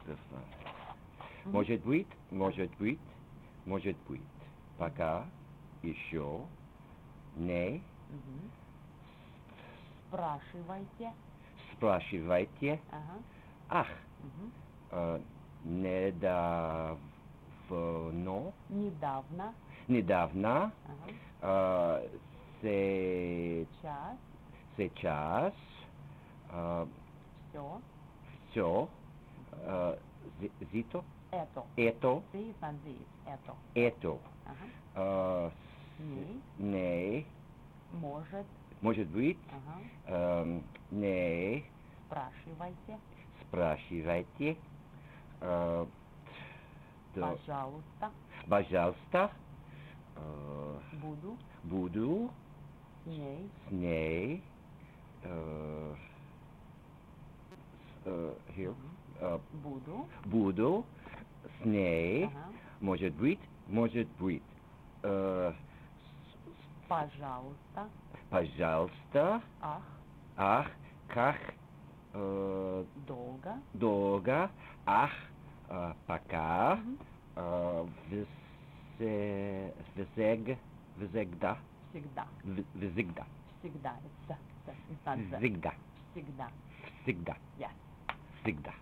Красиво. Может быть, может быть, может быть. Пока, еще, не. Спрашивайте. Спрашивайте. Ага. Ах, Мгм. недавно, Недавно. недавно, Ага. сейчас, Час. все, Все. зито, Это. это, Ты француз. Это. это, Ага. Не. не, Может. может быть, Ага. не, Спрашивайте. спрашивайте, то, Пожалуйста. пожалуйста, Буду. буду С ней. с ней, here, Буду. буду с ней, Ага. может быть, Пожалуйста. пожалуйста, Ах. ах, как, Долго. долго, ах, пока, Мгм. всегда, Всегда. всегда, Всегда. It's not the. всегда, Всегда. всегда, Yes. всегда.